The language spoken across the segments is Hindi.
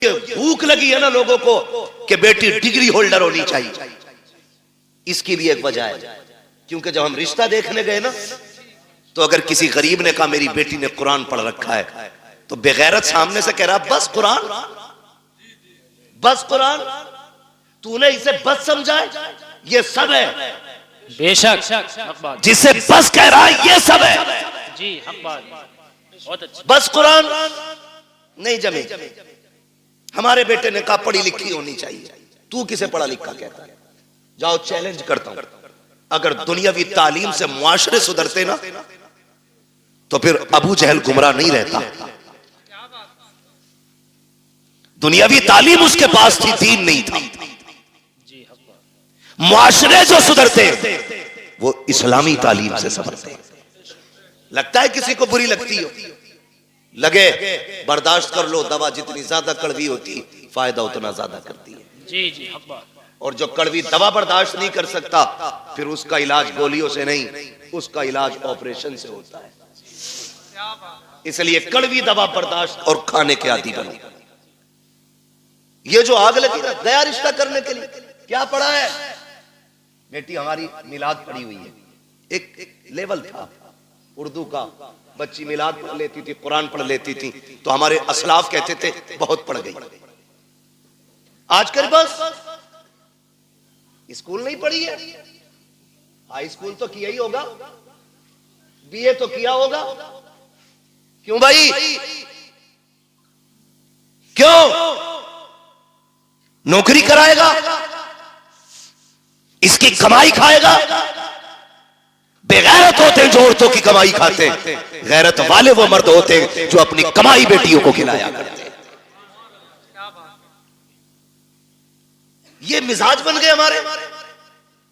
भूख लगी है ना लोगों को कि बेटी डिग्री होल्डर होनी चाहिए, इसके लिए एक वजह है। क्योंकि जब हम रिश्ता देखने गए ना, तो अगर किसी गरीब ने कहा मेरी बेटी ने कुरान पढ़ रखा है, तो बेगैरत सामने से कह रहा बस कुरान, बस कुरान, तूने इसे बस समझा है, ये सब है। बेशक जिसे बस कह रहा है ये सब है जी, हक बात, बहुत अच्छा। बस कुरान नहीं जमे। हमारे बेटे ने कहा पढ़ी लिखी होनी चाहिए, तू किसे पढ़ा लिखा कहता है? जाओ चैलेंज करता हूं, अगर दुनियावी तालीम से मुआशरे सुधरते ना, तो फिर अबू जहल गुमराह नहीं रहता। दुनियावी तालीम उसके पास थी, दीन नहीं था। मुआशरे जो सुधरते वो इस्लामी तालीम से सुधरते। लगता है किसी को बुरी लगती हो, लगे बर्दाश्त कर लो, दवा जितनी ज्यादा कड़वी होती फायदा उतना ज्यादा करती है। जी जी, हक बात। और जो कड़वी दवा बर्दाश्त नहीं कर सकता, फिर उसका इलाज गोलियों से नहीं, उसका इलाज ऑपरेशन से होता है। इसलिए कड़वी दवा बर्दाश्त और खाने के आदी बनो। ये जो आग लगी ना गया रिश्ता करने के लिए, क्या पढ़ा है? बेटी हमारी मिलाद पढ़ी हुई है। एक लेवल था उर्दू का, बच्ची मिलाद पढ़ लेती थी, कुरान पढ़ लेती थी, तो हमारे असलाफ कहते थे बहुत पढ़ गई। आजकल बस स्कूल नहीं पढ़ी है, हाई स्कूल तो किया ही होगा, बीए तो किया होगा। क्यों भाई, क्यों? नौकरी कराएगा, इसकी कमाई खाएगा। बेगैरत होते जो औरतों की कमाई खाते, गैरत वाले वो मर्द होते जो अपनी कमाई बेटियों को खिलाया करते। ये मिजाज बन गए हमारे,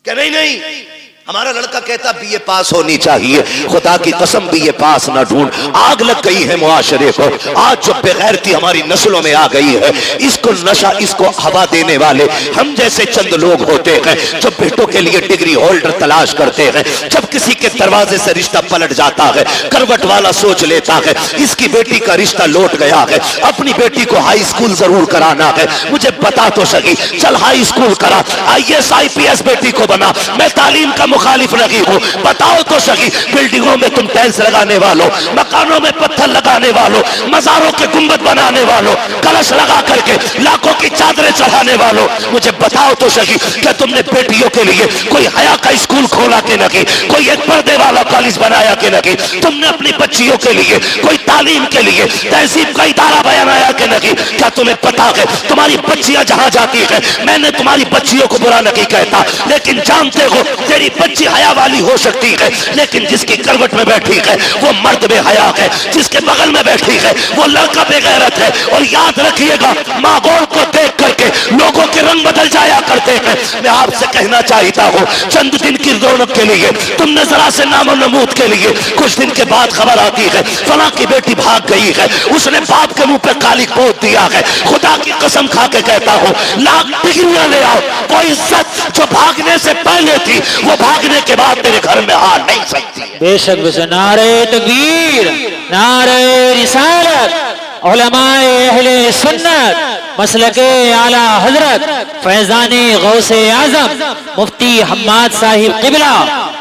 क्या नहीं नहीं हमारा लड़का कहता बीए पास होनी चाहिए, खुदा की कसम बीए पास ना ढूंढ। आग लग गई है मुआशरे को, आज जो बेगैरती हमारी नस्लों में आ गई है, इसको नशा, इसको हवा देने वाले हम जैसे चंद लोग होते हैं जो बेटों के लिए डिग्री होल्डर तलाश करते हैं। जब किसी के दरवाजे से रिश्ता पलट जाता है, करवट वाला सोच लेता है इसकी बेटी का रिश्ता लौट गया है, अपनी बेटी को हाई स्कूल जरूर कराना है, मुझे बता तो सही, चल हाई स्कूल करा, IAS IPS बेटी को बना, मैं तालीम का मुखालिफ नहीं हूं, बताओ तो सही। बिल्डिंगों में तुम टाइल्स लगाने वालों, मकानों में पत्थर लगाने वालों, मज़ारों के गुंबद बनाने वालों, कलश लगा करके लाखों की चादरें चढ़ाने वालों, मुझे बताओ तो सही, क्या तुमने बेटियों के लिए कोई हया का स्कूल खोला के नहीं, कोई एक पर्दे वाला कॉलेज बनाया के नहीं, तुमने अपनी बच्चियों के लिए कोई तालीम के लिए तहजीब का इदारा बनाया के नहीं? क्या तुम्हें पता है तुम्हारी बच्चियां जहां जाती है, मैंने तुम्हारी बच्चियों को बुरा नहीं कहता, लेकिन जानते हो तेरी बच्ची हया वाली हो सकती है, लेकिन जिसकी करवट में बैठी है वो मर्द बेहया है, जिसके बगल में बैठी है वो लड़का बेगैरत है। और याद रखिएगा, माहौल को देख करके लोगों के रंग बदल जाया करते हैं। मैं आपसे कहना चाहता हूँ, चंद दिन की रौनक के लिए, तुमने जरा से नामो नमूद के लिए, कुछ दिन के बाद खबर आती है फलां की बेटी भाग गई है, उसने बाप के मुंह पे कालिक पोत दिया है। खुदा की कसम खा के कहता हूँ, लाख डिग्रियां ले आओ, कोई इज्जत जो भागने से पहले थी वो भागने के बाद तेरे घर में आ नहीं सकती। बेशक नारे तकबीर, नारे रिसालत, उलमाए अहले सुन्नत, मसलके आला हजरत फैजाने गौसे आजम मुफ्ती हम्माद साहिब किबला,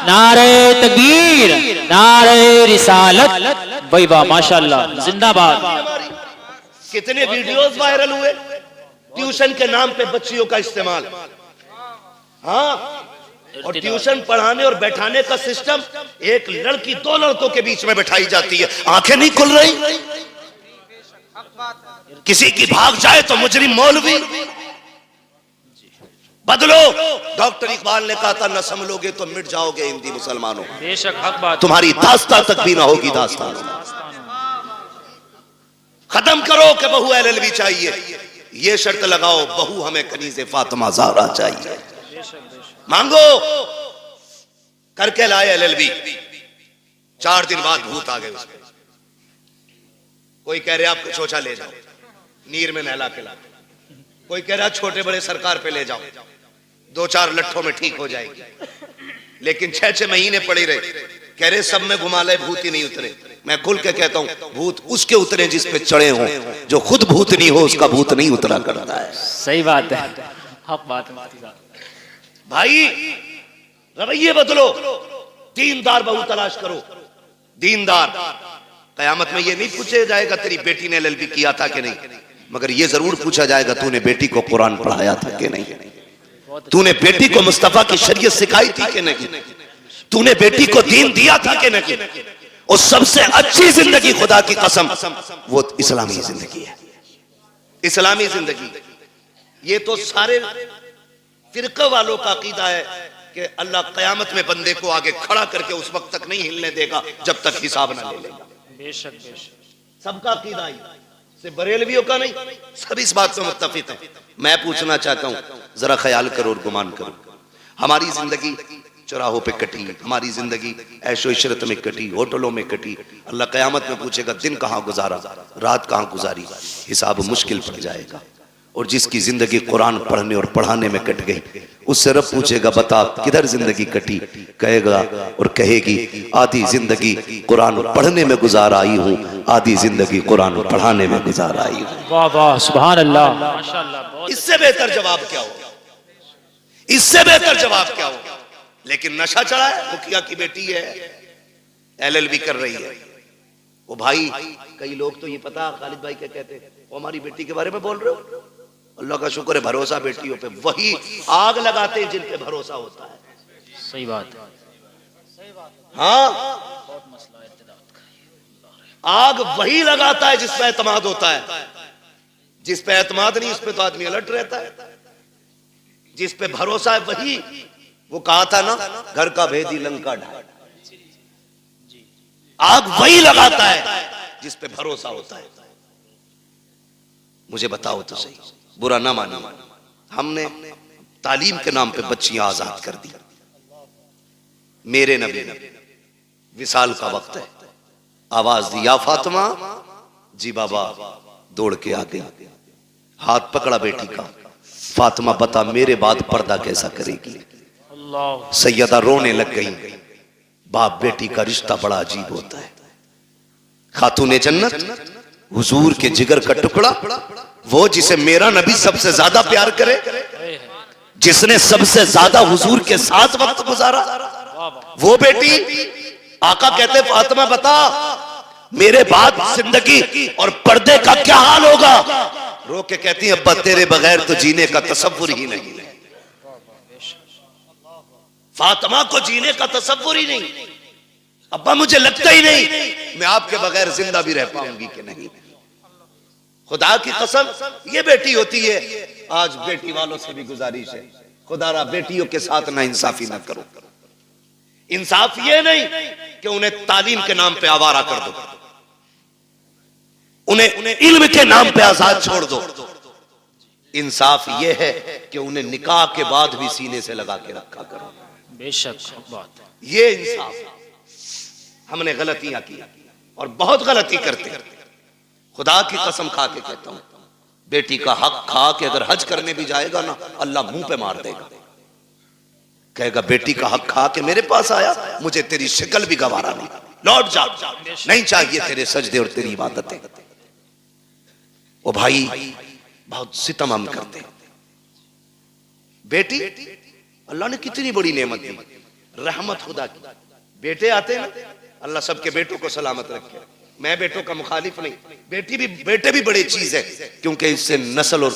नारे तकबीर, नारे रिसालत, भाई वाह माशाल्लाह, जिंदाबाद। कितने वीडियोस वायरल हुए ट्यूशन के नाम पे बच्चियों का इस्तेमाल। हाँ, और ट्यूशन पढ़ाने और बैठाने का सिस्टम, एक लड़की दो लड़कों के बीच में बैठाई जाती है, आंखें नहीं खुल रही, किसी की भाग जाए तो मुजरिम मौलवी। बदलो, डॉक्टर इकबाल ने कहा था न संभलोगे तो मिट जाओगे हिंदी मुसलमानों, बेशक हक बात, तुम्हारी दास्तां तक भी ना होगी दास्तां। खत्म करो कि बहू LLB चाहिए, ये शर्त लगाओ बहू हमें कनीज़े फातिमा ज़हरा चाहिए। मांगो, करके लाए LLB, 4 दिन बाद भूत आ गए उसमें। कोई कह रहे आपको शौचा ले जाओ, नीर में नहला के ला, कोई कह रहा छोटे बड़े सरकार पे ले जाओ, 2-4 लट्ठों में ठीक हो जाएगी। लेकिन 6-6 महीने पड़े रहे, कह रहे सब में घुमा ले भूत ही नहीं उतरे। मैं खुल के कहता हूं भूत उसके उतरे जिस पे चढ़े हों, जो खुद भूत नहीं हो उसका भूत नहीं उतरा करता है। सही बात है, हक बात है भाई रवैये बदलो, दीनदार बहू तलाश करो, दीनदार। कयामत में ये नहीं पूछा जाएगा तेरी बेटी ने एलएलबी किया था कि नहीं, मगर ये जरूर पूछा जाएगा तूने बेटी को कुरान पढ़ाया था कि नहीं, तूने बेटी को मुस्तफा की शरीयत सिखाई थी कि नहीं, तूने बेटी को दीन दिया था कि नहीं। और सबसे अच्छी जिंदगी खुदा की कसम वो इस्लामी जिंदगी है, इस्लामी जिंदगी। ये तो सारे फिरका वालों का अकीदा है कि अल्लाह कयामत में बंदे को आगे खड़ा करके उस वक्त तक नहीं हिलने देगा जब तक हिसाब ना ले लेगा। बेशक बेशक सबका अकीदा ही, सिर्फ बरेलवियों का नहीं, सब इस बात से मुत्तफिक है। मैं पूछना चाहता हूं, जरा ख्याल करो और गुमान करो, हमारी जिंदगी चौराहों पे कटी, हमारी जिंदगी ऐशो इशरत में कटी, होटलों में कटी। अल्लाह कयामत में पूछेगा दिन कहां गुजारा, रात कहां गुजारी, हिसाब मुश्किल पड़ जाएगा। और जिसकी जिंदगी कुरान पढ़ने और पढ़ाने में कट गई उससे रब पूछेगा बता किधर जिंदगी कटी, कहेगा और कहेगी आधी जिंदगी कुरान पढ़ने में गुजार आई हूँ, आधी जिंदगी कुरान पढ़ाने में गुजार आई हूँ। वाह वाह सुभान अल्लाह माशाअल्लाह। इससे बेहतर जवाब क्या हो, इससे बेहतर जवाब क्या हो। लेकिन नशा चढ़ा है, मुखिया की बेटी है एलएलबी कर रही है, वो भाई कई लोग तो ये पता खालिद भाई क्या कहते हैं, वो हमारी बेटी के बारे में बोल रहे हो, अल्लाह का शुक्र है भरोसा बेटियों पे, वही आग लगाते हैं जिन पे भरोसा होता है। सही बात है, हाँ आग वही लगाता है जिस पे एतमाद होता है, जिस पे एतमाद नहीं उस पे तो आदमी अलर्ट रहता है, जिस पे भरोसा है वही, वो कहा था ना घर का भेदी लंका ढाई, आग वही लगाता है जिस पे भरोसा होता है। मुझे बताओ तो सही, बुरा ना मानो, हमने तालीम के नाम पे बच्चियां आजाद कर दी। मेरे नबी विसाल का वक्त है, आवाज दी या फातिमा, जी बाबा दौड़ के आ गई, हाथ पकड़ा बेटी का, फातिमा बता मेरे बाद पर्दा कैसा करेगी। सैयदा रोने लग गई, बाप बेटी का रिश्ता बड़ा अजीब होता है। खातूने जन्नत हुजूर के जिगर का टुकड़ा, वो जिसे मेरा नबी सबसे ज्यादा प्यार करे, जिसने सबसे ज्यादा हुजूर के साथ वक्त गुजारा, वो बेटी आका कहते फातिमा बता मेरे बाद जिंदगी और पर्दे का क्या हाल होगा। रो के कहती है अब्बा तेरे बगैर तो जीने का तसव्वुर ही नहीं है। फातिमा को जीने का तसव्वुर ही नहीं, अब्बा मुझे लगता ही नहीं मैं आपके बगैर जिंदा भी रह पाऊंगी कि नहीं। खुदा की कसम ये बेटी होती है। आज बेटी वालों से भी गुजारिश है, खुदारा बेटियों के साथ ना इंसाफी ना करो। इंसाफ ये नहीं कि उन्हें तालीम के नाम पे आवारा कर दो, उन्हें इल्म के नाम पे आजाद छोड़ दो। इंसाफ ये है कि उन्हें निकाह के बाद भी सीने से लगा के रखा करो। बेशक बात, ये इंसाफ। हमने गलतियां की और बहुत गलती करते, खुदा की कसम खा के कहता हूं बेटी का हक खा के अगर हज करने भी जाएगा ना अल्लाह मुंह पे मार देगा, कहेगा बेटी का हक खा के मेरे पास आया, मुझे तेरी शक्ल भी गवारा नहीं, लौट जा, नहीं चाहिए तेरे सजदे और तेरी इबादतें। ओ भाई बहुत सितम हम करते। बेटी अल्लाह ने कितनी बड़ी नेमत दी, रहमत खुदा की। बेटे आते हैं ना, अल्लाह सबके बेटों को सलामत रखे। मैं बेटों का मुखालिफ नहीं, बेटे भी बड़ी चीज है, क्योंकि इससे नस्ल और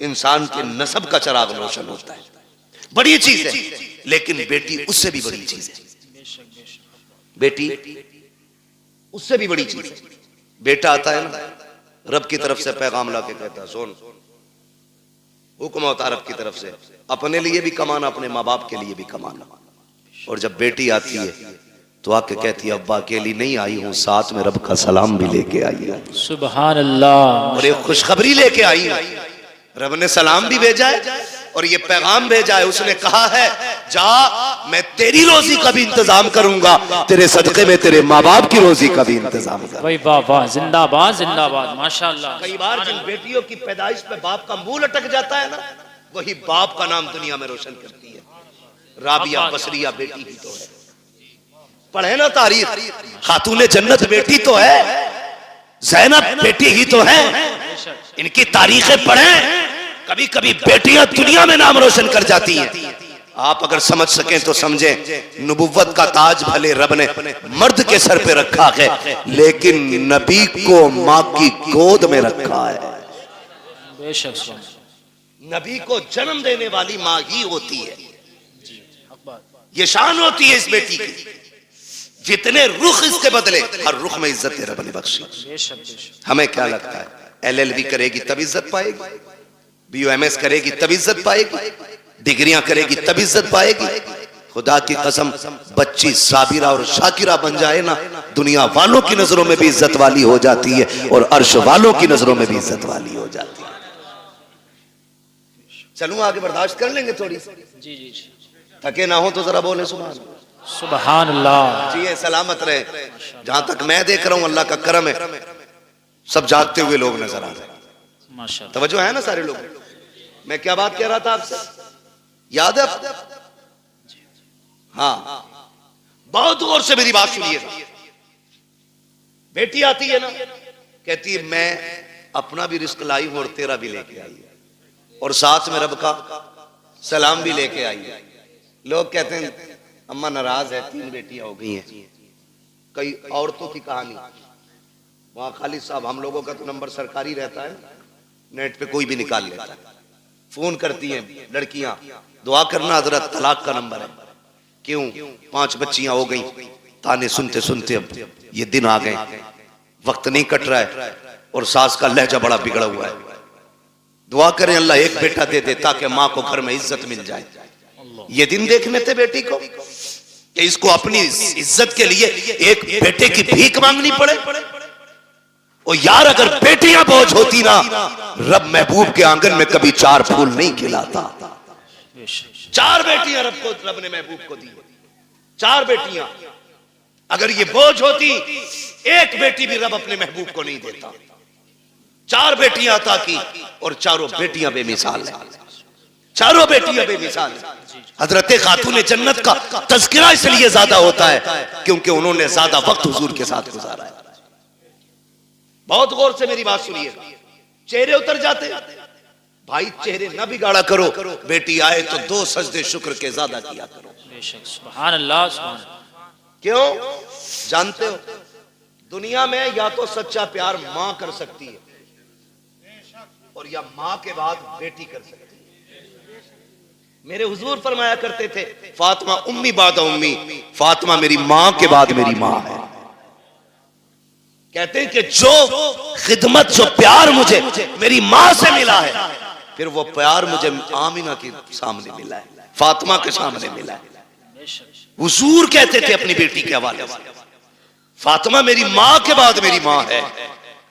इंसान के नस्ब का चिराग रोशन होता है, बड़ी चीज है। लेकिन बेटी उससे भी बड़ी चीज है, बेटी उससे भी बड़ी चीज है। बेटा आता है ना, रब की तरफ से पैगाम ला के कहता है सुन, हुक्म होता है रब की तरफ से, अपने लिए भी कमाना, अपने माँ बाप के लिए भी कमाना। और जब बेटी आती है तो आके कहती है अब्बा अकेली नहीं आई हूँ, साथ में रब का सलाम भी लेके आई हूँ। सुभान अल्लाह। और एक खुशखबरी लेके आई हूँ, रब ने सलाम भी भेजा है और ये पैगाम भेजा है। उसने कहा है जा मैं तेरी रोजी का भी इंतजाम करूंगा, तेरे सदके में तेरे माँ बाप की रोजी का भी इंतजाम करूंगा। भाई वाह वाह, जिंदाबाद जिंदाबाद माशाअल्लाह। कई बार जिन बेटियों की पैदाइश पे बाप का मुंह लटक जाता है ना, वही बाप का नाम दुनिया में रोशन करती है। राबिया बसरिया बेटी ही तो है। पढ़े ना तारीख, खातूने जन्नत बेटी तो है, ज़ैनब बेटी ही तो है। इनकी तारीखें पढ़ें, कभी कभी बेटियां दुनिया में नाम रोशन कर जाती हैं। आप अगर समझ सकें तो समझें, नबुव्वत का ताज भले रब ने मर्द के सर पे रखा है, लेकिन नबी को माँ की गोद में रखा है। बेशक नबी को जन्म देने वाली माँ ही होती है, ये शान होती है इस बेटी की। जितने रुख इसके बदले, हर रुख में इज्जत रब ने बख्शी। हमें क्या लगता है, LLB करेगी तब इज्जत पाएगी, BUMS करेगी तब इज्जत पाएगी, डिग्रियां करेगी तब इज्जत पाएगी? खुदा की कसम, बच्ची साबिरा और शाकिरा बन जाए ना, दुनिया वालों की नजरों में भी इज्जत वाली हो जाती है और अर्श वालों की नजरों में भी इज्जत वाली हो जाती है। चलूं आगे, बर्दाश्त कर लेंगे थोड़ी सी? जी जी जी। थके ना हो तो जरा बोले सुभान अल्लाह। जी सलामत रहे। जहां तक मैं देख रहा हूं अल्लाह का करम है, सब जागते हुए लोग नजर आ रहे हैं। माशाअल्लाह, तवज्जो है ना सारे लोग? मैं क्या बात कह रहा था आपसे, याद है? हाँ, बहुत गौर से मेरी बात सुनिएगा। बेटी आती है ना, कहती है मैं अपना भी रिस्क लाई हूं और तेरा भी लेके आई है, और साथ में रब का सलाम भी लेके आई है। लोग कहते हैं अम्मा नाराज है, 3 बेटियां हो गई हैं। कई औरतों की कहानी, वहां खालिद साहब, हम लोगों का तो नंबर सरकारी रहता है, नेट पे कोई भी निकाल लेता है। फोन करती हैं लड़कियां, दुआ करना हजरत, तलाक का नंबर है। क्यों? 5 बच्चियां हो गई। ताने सुनते सुनते अब ये दिन आ गए, वक्त नहीं कट रहा है और सास का लहजा बड़ा बिगड़ा हुआ है। दुआ करें अल्लाह एक बेटा दे दे ताकि माँ को घर में इज्जत मिल जाए। ये दिन देखने थे बेटी को कि इसको अपनी इज्जत के लिए एक बेटे की भीख मांगनी पड़े। और यार अगर बेटियां बोझ होती ना, रब महबूब के आंगन में कभी 4 फूल नहीं खिलाता। 4 बेटियां रब ने महबूब को दी, 4 बेटियां। अगर ये बोझ होती, एक बेटी भी रब अपने महबूब को नहीं देता। 4 बेटियां अता की और चारों बेटियां बेमिसाल है, चारों बेटियां बेमिसाल है। हजरत खातून जन्नत का तज़किरा इसलिए ज्यादा होता है क्योंकि उन्होंने ज्यादा वक्त हुजूर के साथ गुजारा है। बहुत गौर से मेरी बात सुनिएगा, चेहरे उतर जाते भाई, चेहरे ना बिगाड़ा करो। बेटी आए तो 2 सजदे शुक्र के ज्यादा किया करो। सुभान अल्लाह, सुभान अल्लाह। क्यों? जानते हो दुनिया में या तो सच्चा प्यार मां कर सकती है और या मां के बाद बेटी कर सकती है। मेरे हुजूर फरमाया करते थे, फातिमा उम्मी बादा उम्मी, फातिमा मेरी मां के बाद मेरी मां है। कहते हैं कि जो खिदमत, जो प्यार मुझे मेरी मां से मिला है, फिर वो प्यार मुझे आमिना के सामने मिला है, फातिमा के सामने मिला है। हुजूर कहते थे अपनी बेटी के हवाले से, फातिमा मेरी मां के बाद मेरी मां है।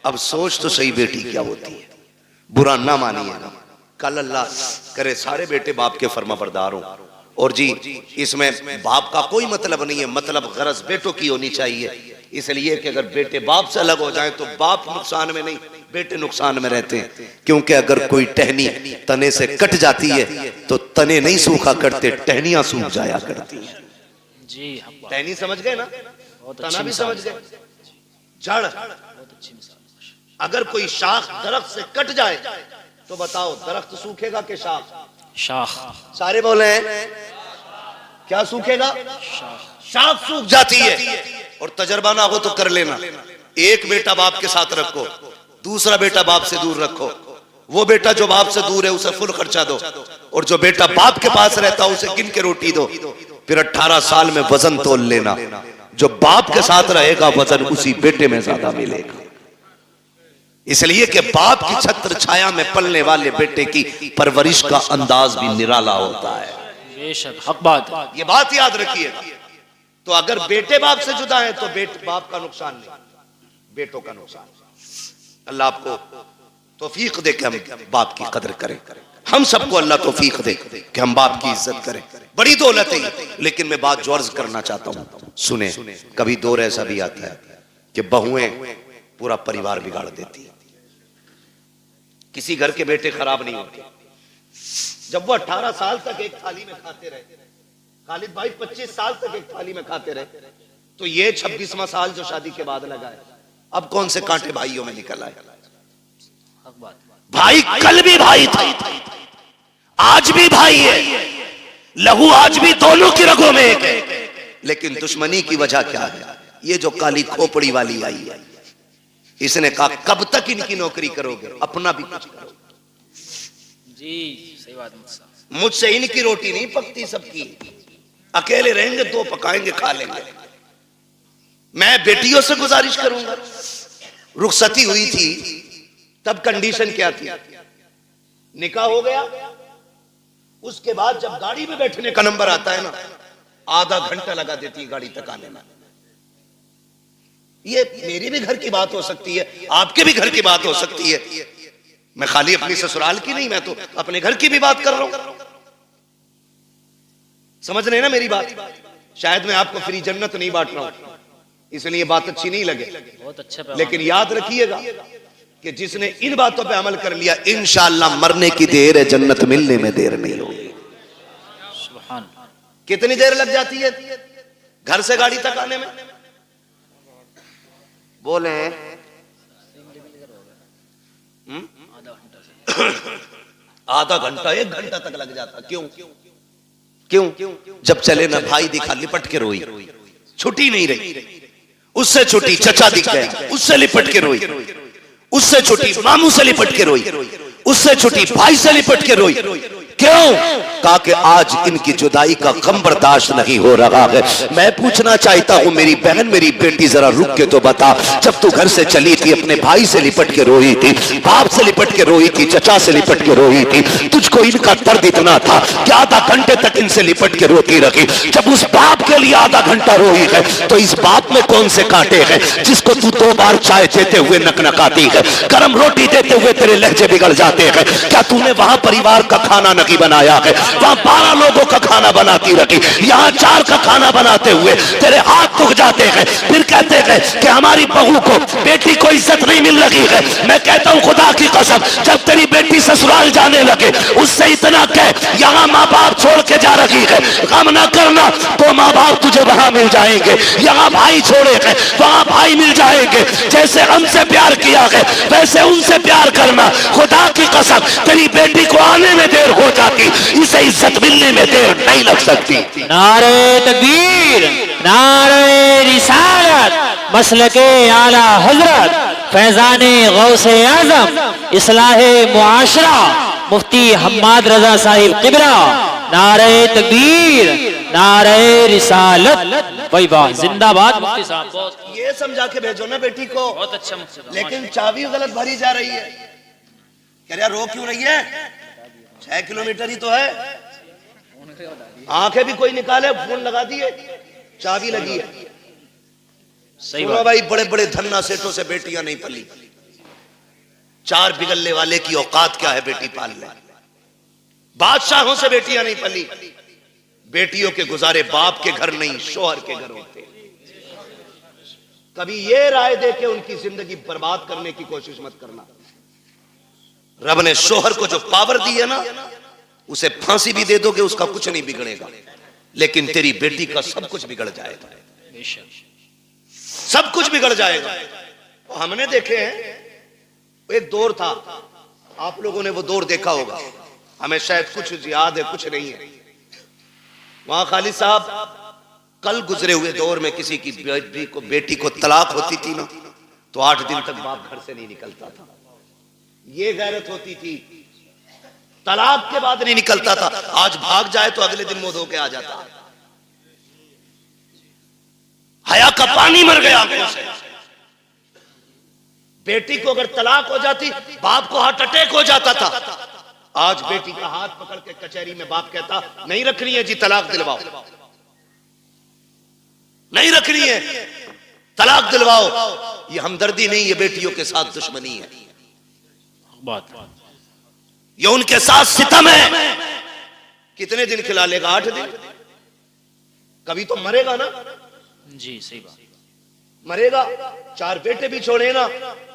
अब सोच तो सही बेटी क्या होती है, बुरा ना मानिए। कल अल्लाह करे सारे बेटे बाप के फर्माबरदार हों। और जी इसमें बाप का कोई मतलब नहीं है, मतलब गरज बेटों की होनी चाहिए। इसलिए कि अगर बेटे बाप से अलग हो जाएं तो बाप नुकसान में नहीं, बेटे नुकसान में रहते हैं। क्योंकि अगर कोई टहनी तने से कट जाती है तो तने नहीं सूखा करते, टहनियां सूख जाया करती हैं। जी, टहनी समझ गए ना, तना भी समझ गए, जड़। अगर कोई शाख दरख्त से कट जाए तो बताओ दरख्त सूखेगा कि शाख? शाख। सारे बोले हैं क्या सूखेगा? शाख सूख जाती है। और तजर्बा ना हो तो कर लेना, एक बेटा बाप के साथ रखो, दूसरा बेटा बाप से दूर रखो। वो बेटा जो बाप से दूर है उसे फुल खर्चा दो, और जो बेटा बाप के पास रहता है उसे गिन के रोटी दो। फिर 18 साल में वजन तोल लेना, जो बाप के साथ रहेगा वजन उसी बेटे में ज्यादा मिलेगा। इसलिए कि बाप की छत्र छाया में पलने वाले बेटे की परवरिश का अंदाज भी निराला होता है। बेशक, हक बात, ये बात याद रखिएगा। तो अगर बेटे बाप से जुदा है तो बाप का नुकसान नहीं, बेटों का नुकसान। अल्लाह आपको तौफीक दे कि हम बाप की कदर करें। हम सबको अल्लाह तौफीक दे कि हम बाप की इज्जत करें। बड़ी दौलत है। लेकिन मैं बात जो अर्ज करना चाहता हूं, सुने। कभी दौर ऐसा भी आता है कि बहुएं पूरा परिवार बिगाड़ देती है। किसी घर के बेटे खराब नहीं होते। जब वो 18 साल तक एक थाली में खाते रहे, खालिद भाई 25 साल तक एक थाली में खाते रहे, तो ये 26वां साल जो शादी के बाद लगा है, अब कौन से कांटे भाइयों में निकल आए? हक बात। भाई कल भी भाई था, आज भी भाई है, लहू आज भी दोनों की रगों में एक है, लेकिन दुश्मनी की वजह क्या है? ये जो काली खोपड़ी वाली आई है, इसने कहा कब तक इनकी नौकरी करोगे, अपना भी कुछ करो। जी सही बात मुझसे। मुझसे इनकी रोटी नहीं पकती, सबकी। अकेले रहेंगे, दो पकाएंगे, खा लेंगे। मैं बेटियों से गुजारिश करूंगा। रुखसती हुई थी तब कंडीशन क्या थी? निकाह हो गया, उसके बाद जब गाड़ी में बैठने का नंबर आता है ना, आधा घंटा लगा देती है गाड़ी तक आने में। ये मेरी भी घर की बात हो सकती है, आपके भी घर की बात हो सकती है। मैं खाली अपनी ससुराल की नहीं, मैं तो अपने घर की भी बात कर रहा हूं। समझ रहे हैं ना मेरी बात? शायद मैं आपको फ्री जन्नत नहीं बांट रहा हूं, इसलिए बात अच्छी नहीं लगे, बहुत अच्छा। लेकिन याद रखिएगा कि जिसने इन बातों पे अमल कर लिया, इंशाअल्लाह मरने की देर है, जन्नत मिलने में देर नहीं होगी। सुभान। कितनी देर लग जाती है घर से गाड़ी तक आने में? बोले आधा घंटा, 1 घंटा तक लग जाता। क्यों? क्यों? जब चले ना भाई दिखा, लिपट के रोई, छुट्टी नहीं रही। उससे छुट्टी चचा दिख गया, उससे लिपट के रोई। उससे छुट्टी मामू से लिपट के रोई। उससे छुट्टी भाई से लिपट के रोई। क्यों? कहा कि आज इनकी जुदाई का गम बर्दाश्त नहीं हो रहा है। मैं पूछना चाहता हूं मेरी बहन, मेरी बेटी, जरा रुक के तो बता, जब तू घर से चली थी अपने भाई से लिपट के रोई थी, बाप से लिपट के रोई थी, चचा से लिपट के रोई थी, तुझको इनका दर्द इतना था कि आधा घंटे तक इनसे लिपट के रोती रही। जब उस बाप के लिए आधा घंटा रोई है, तो इस बाप में कौन से कांटे हैं जिसको तू 2 बार चाय देते हुए नकनकाती है, गर्म रोटी देते हुए तेरे लहजे बिगड़ जाते हैं? क्या तूने वहां परिवार का खाना नहीं बनाया है? वहां 12 लोगों का खाना बनाती रखी, यहां 4 का खाना बनाते हुए तेरे हाथ दुख जाते हैं। फिर कहते हैं कि हमारी बहू को, बेटी को इज्जत नहीं मिल रही है। मैं कहता हूं खुदा की कसम, जब तेरी बेटी ससुराल जाने लगे, उससे इतना कह, यहां माँ बाप छोड़ के जा रही है, गम ना करना, तो माँ बाप तुझे वहां मिल जाएंगे। यहां भाई छोड़े हैं, वहां भाई मिल जाएंगे। जैसे हमसे प्यार किया है, वैसे उनसे प्यार करना। खुदा की कसम, तेरी बेटी को आने में देर हो जाती, इसे इज्जत मिलने में देर नहीं लग सकती। नारे तकबीर, नारे रिसालत, मसलके आला हजरत, फैजाने गौसे आजम, इस्लाहे मुआशरा, मुफ्ती हम्माद रजा साहिब किबरा। नारे तकबीर, नारे रिसालत, वही बात, जिंदाबाद मुफ्ती साहब। बहुत ये समझा के भेजो ना बेटी को। बहुत अच्छा मुफ्ती साहब। लेकिन चाबी गलत भरी जा रही है। कह रहा रो क्यों रही है? 6 किलोमीटर ही तो है। आंखें भी कोई निकाले, फोन लगा दिए, चाबी लगी है। सही सुनो बात भाई, बड़े बड़े धन्ना सेठों से बेटियां नहीं पली। 4 बिगलने वाले की औकात क्या है बेटी पाल ले? बादशाहों से बेटियां नहीं पली। बेटियों के गुजारे बाप के घर नहीं, शोहर के घर होते। कभी ये राय दे के उनकी जिंदगी बर्बाद करने की कोशिश मत करना। रब ने शोहर को जो पावर दी है ना, उसे फांसी भी दे दोगे उसका कुछ नहीं बिगड़ेगा, लेकिन तेरी बेटी का सब कुछ बिगड़ जाएगा। सब कुछ बिगड़ जाएगा। हमने देखे हैं, एक दौर था, आप लोगों ने वो दौर देखा होगा, हमें शायद कुछ याद है, कुछ नहीं है। वहां खालिद साहब, कल गुजरे हुए दौर में किसी की बेटी को तलाक होती थी ना, तो 8 दिन तक बाप घर से नहीं निकलता था। ये गैरत होती थी, तलाक के बाद नहीं निकलता था। आज भाग जाए तो अगले दिन मुंह धो के आ जाता। हया का पानी मर गया आंखों से। बेटी को अगर तलाक हो जाती, बाप को हार्ट अटैक हो जाता था। आज बेटी का हाथ पकड़ के कचहरी में बाप कहता, नहीं रखनी है जी, तलाक दिलवाओ, नहीं रखनी है, तलाक दिलवाओ। ये हमदर्दी नहीं, ये बेटियों के साथ दुश्मनी है, बात। ये उनके साथ सितम है। कितने दिन खिला लेगा? 8 दिन। कभी तो मरेगा ना। जी सही बात। मरेगा। 4 बेटे भी छोड़े ना,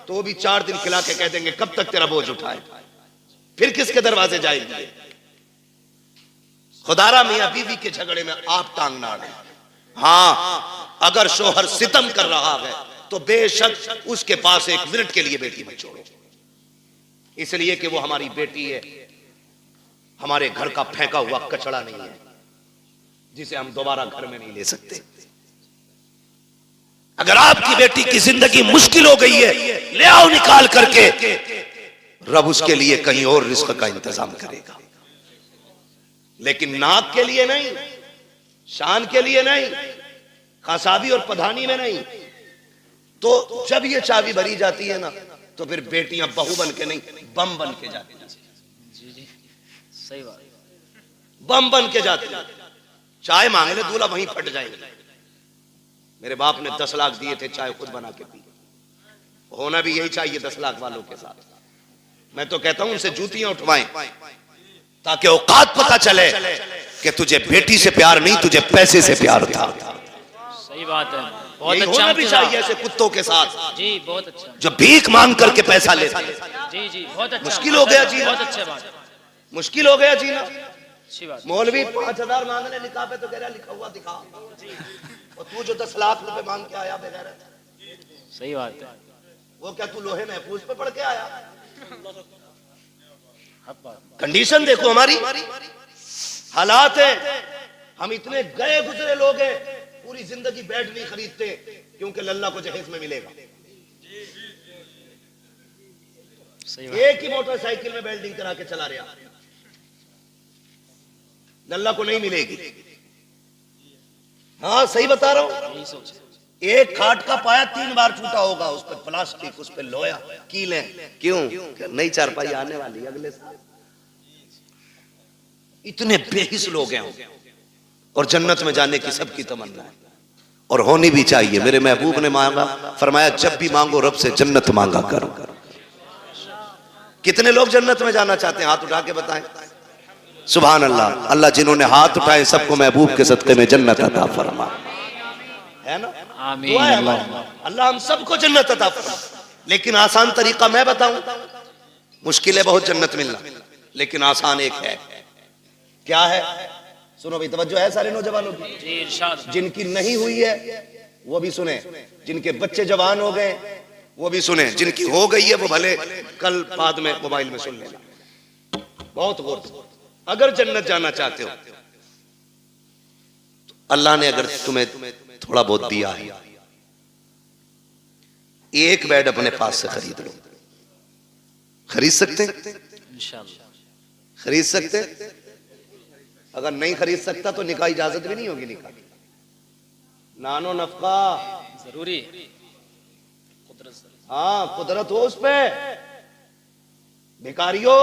तो भी 4 दिन खिला के कह देंगे कब तक तेरा बोझ उठाए, फिर किसके दरवाजे जाएंगे? खुदारा मियां बीवी के झगड़े में आप टांग ना अड़े। हाँ, अगर शोहर सितम कर रहा है तो बेशक उसके पास 1 मिनट के लिए बेटी मत छोड़ो, इसलिए कि वो हमारी बेटी है, हमारे घर का फेंका हुआ कचड़ा नहीं है जिसे हम दोबारा घर में नहीं ले सकते। अगर आपकी बेटी की जिंदगी मुश्किल हो गई है, ले आओ निकाल करके, रब उसके लिए कहीं और रिस्क का इंतजाम करेगा, लेकिन नाक के लिए नहीं, शान के लिए नहीं, खासाबी और पधानी में नहीं। तो जब ये चाबी भरी जाती है ना, तो फिर बेटियां बहू बन के नहीं, बम बन के जाती हैं। जी जी सही बात। बम बन के जाती हैं। चाय मांगे ले दूल्हा वहीं फट जाएंगे। मेरे बाप ने 10 लाख दिए थे, चाय खुद बना के पी। होना भी यही चाहिए 10 लाख वालों के साथ। मैं तो कहता हूं उनसे जूतियां उठवाएं ताकि औकात पता चले कि तुझे बेटी से प्यार नहीं, तुझे पैसे से प्यार था। सही बात है, बहुत अच्छा होना भी चाहिए ऐसे कुत्तों के साथ जी, बहुत अच्छा। जो भीख मांग करके पैसा लेते हैं। जी जी बहुत अच्छा, मुश्किल हो गया जीना, बहुत अच्छा बात, मुश्किल हो गया जीना। अच्छी बात। मौलवी 5000 मांगने निकाह पे तो कह रहा लिखा हुआ दिखा, और तू जो 10 लाख रुपए मांग के आया बगैर, सही बात है। वो क्या तू लोहे महफूज पे पढ़ के आया? बात। कंडीशन देखो हमारी, हालात है। हम इतने गए गुजरे लोग हैं, पूरी जिंदगी बेड नहीं खरीदते क्योंकि लल्ला को जहेज में मिलेगा। सही बात। एक ही मोटरसाइकिल में वेल्डिंग करा के चला रहा, लल्ला को नहीं मिलेगी। हाँ सही बता रहा हूं। यही सोच। एक खाट का पाया 3 बार टूटा होगा, उस पर प्लास्टिक, उस पर लोहा, कीले। क्यों? नई चारपाई आने वाली अगले साल। इतने बेहिस लोग हैं और जन्नत में जाने की सबकी तमन्ना है, और होनी भी चाहिए। मेरे महबूब ने मांगा, फरमाया जब भी मांगो रब से जन्नत मांगा करो। कितने लोग जन्नत में जाना चाहते हैं? हाथ उठा के बताएं। सुभान अल्लाह। अल्लाह जिन्होंने हाथ उठाए सबको महबूब के सदके में जन्नत अता फरमा, है ना? आमीन। अल्लाह हम सबको जन्नत अता फरमा। लेकिन आसान तरीका मैं बताऊं, मुश्किल है बहुत जन्नत मिलना, लेकिन आसान एक है। क्या है? सुनो भाई, तवज्जो है सारे नौजवानों की। जी इरशाद। जिनकी नहीं हुई है वो भी सुने, जिनके बच्चे जवान हो गए वो भी सुने, जिनकी हो गई है वो भले कल बाद में मोबाइल में सुन लेना। बहुत गौर से, अगर जन्नत जाना चाहते हो तो अल्लाह ने अगर तुम्हें थोड़ा बहुत दिया है, एक बेड अपने पास से खरीद लो। खरीद सकते? इंशाअल्लाह खरीद सकते। अगर नहीं खरीद सकता तो निकाह इजाजत भी नहीं होगी। निकाह नानो नफका जरूरी। हाँ कुदरत हो उस पे। भिखारियों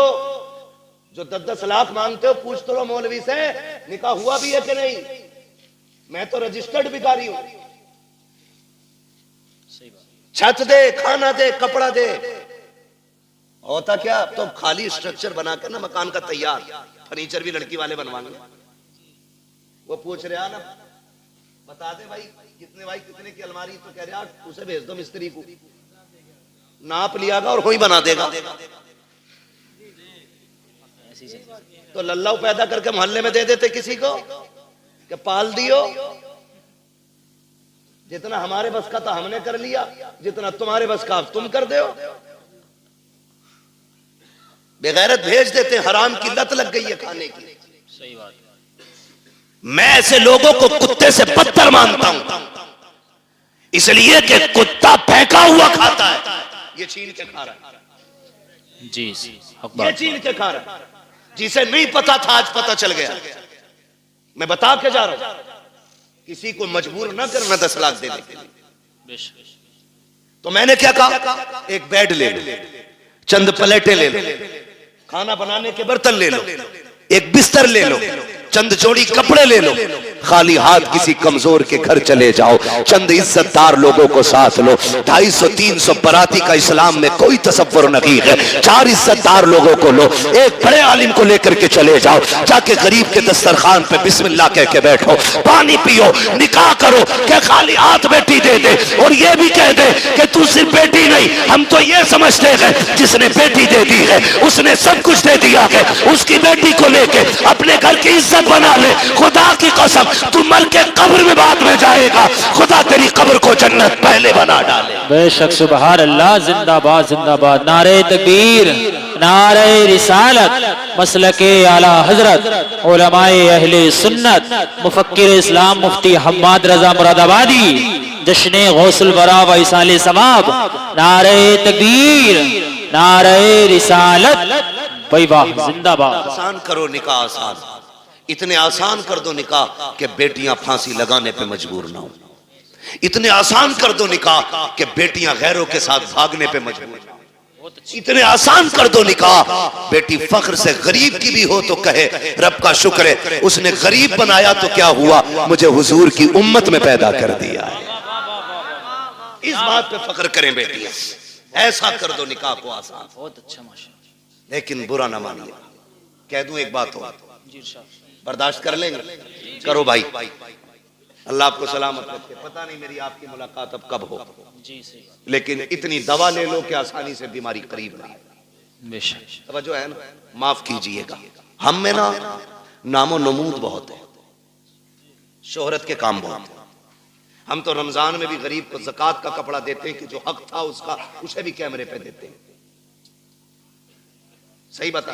जो 10-10 लाख मांगते हो, पूछ तो लो मौलवी से निकाह हुआ भी है कि नहीं। मैं तो रजिस्टर्ड भिखारी हूं। छत दे, खाना दे, कपड़ा दे, होता क्या? तो खाली स्ट्रक्चर बना के ना मकान का तैयार, फर्नीचर भी लड़की वाले बनवाएंगे। वो पूछ रहा ना, बता दे भाई कितने की अलमारी, तो कह रहा उसे भेज दो मिस्त्री को, नाप लियागा और वही बना देगा। तो लल्लाऊ पैदा करके मोहल्ले में दे देते किसी को कि पाल दियो। जितना हमारे बस का था हमने कर लिया, जितना तुम्हारे बस का तुम कर दो। बेगैरत भेज देते, हराम की लत लग गई है खाने की। सही बात। मैं ऐसे लोगों को कुत्ते से बदतर मानता हूं, इसलिए कि कुत्ता फेंका हुआ खाता है, ये छीन के खा रहा है। जी ये छीन के खा रहा है। जिसे नहीं पता था आज पता चल गया। मैं बता के जा रहा हूं, किसी को मजबूर ना करना 10 लाख देने के लिए। तो मैंने क्या कहा? एक बेड ले लो, चंद प्लेटें ले लो, खाना बनाने के बर्तन ले लो, एक बिस्तर ले लो, चंद जोड़ी कपड़े ले लो, खाली हाथ किसी कमजोर के घर चले जाओ, चंद इज्जतदार लोगों को साथ लो। 250-300 बराती का इस्लाम में कोई तसव्वुर नहीं है। 4 इज्जतदार लोगों को लो, एक बड़े आलिम को लेकर के चले जाओ, जाके गरीब के दस्तरखान पे बिस्मिल्लाह कह के बैठो, पानी पियो, निकाह करो। क्या खाली हाथ बेटी दे दे और ये भी कह दे कि तू सिर्फ बेटी नहीं, हम तो ये समझते हैं जिसने बेटी दे दी है उसने सब कुछ दे दिया है। उसकी बेटी को लेके अपने घर की इज्जत उम्मत बना ले, खुदा की कसम तू मर के कब्र में बाद में जाएगा, खुदा तेरी कब्र को जन्नत पहले बना डाले। बेशक सुबहान अल्लाह, जिंदाबाद जिंदाबाद, नारे तकबीर, नारे रिसालत, मसलके आला हजरत, उलमाए अहले सुन्नत, मुफक्किर इस्लाम मुफ्ती हम्माद रजा मुरादाबादी, जश्ने गौसुल बरा व इसाले सवाब, नारे तकबीर, नारे रिसालत, भाई वाह, जिंदाबाद। आसान करो निकाह, आसान, इतने आसान कर दो निकाह कि बेटियां फांसी लगाने पे मजबूर ना हो। इतने आसान कर दो निकाह कि बेटियां गैरों के साथ भागने पे मजबूर ना हो। इतने आसान कर दो निकाह, बेटी फख्र से गरीब की भी हो तो कहे रब का शुक्र है उसने गरीब बनाया तो क्या हुआ, मुझे हुजूर की उम्मत में पैदा कर दिया है। इस बात पे फख्र करें बेटियां, ऐसा कर दो निकाह को आसान। बहुत अच्छा माशाअल्लाह। लेकिन बुरा ना मानिए, कह दूं एक बात हो, जी इरशाद। बर्दाश्त कर लेंगे? करो भाई, अल्लाह आपको सलामत रखे। पता नहीं मेरी आपकी मुलाकात अब कब हो, जी सही, लेकिन इतनी दवा ले लो कि आसानी से बीमारी करीब नहीं। बेशक। तवज्जो है ना? माफ कीजिएगा, हम में ना नामो नमूद बहुत है, शोहरत के काम बहुत है। हम तो रमजान में भी गरीब को ज़कात का कपड़ा देते हैं कि जो हक था उसका, उसे भी कैमरे पे देते हैं। सही बता,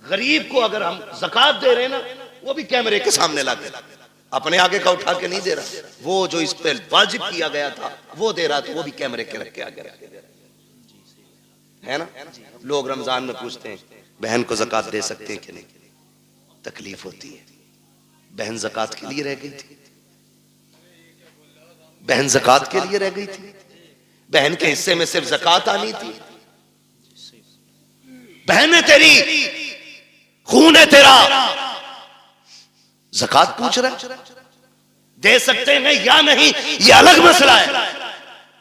गरीब को अगर हम ज़कात दे रहे हैं ना, वो भी कैमरे के सामने ला दे, अपने आगे का उठा के नहीं दे रहा। वो जो इस पे वाजिब किया गया था वो दे रहा, तो वो भी कैमरे के रख के आगे रख दे रहा है ना। लोग रमजान में पूछते हैं बहन को ज़कात दे सकते हैं कि नहीं, तकलीफ होती है। बहन ज़कात के लिए रह गई थी, बहन ज़कात के लिए रह गई थी, बहन के हिस्से में सिर्फ ज़कात आनी थी। बहन है तेरी, खून है तेरा, ज़कात पूछ रहा है, दे सकते हैं या नहीं ये अलग मसला है,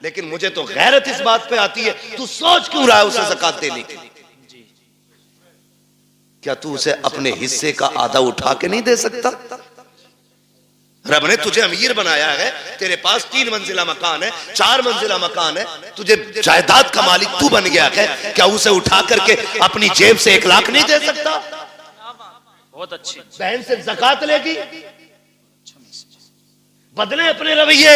लेकिन मुझे तो गैरत इस बात पे आती है, तू सोच क्यों रहा है उसे ज़कात देने की? क्या तू उसे अपने हिस्से का आधा उठा के नहीं दे सकता? रब ने तुझे अमीर बनाया है, तेरे पास 3 मंजिला मकान है, 4 मंजिला मकान है, तुझे जायदाद का मालिक तू बन गया है, क्या उसे उठा करके अपनी जेब से 1 लाख नहीं दे सकता? बहुत अच्छी। बहन से ज़कात लेगी, बदले अपने रवैये।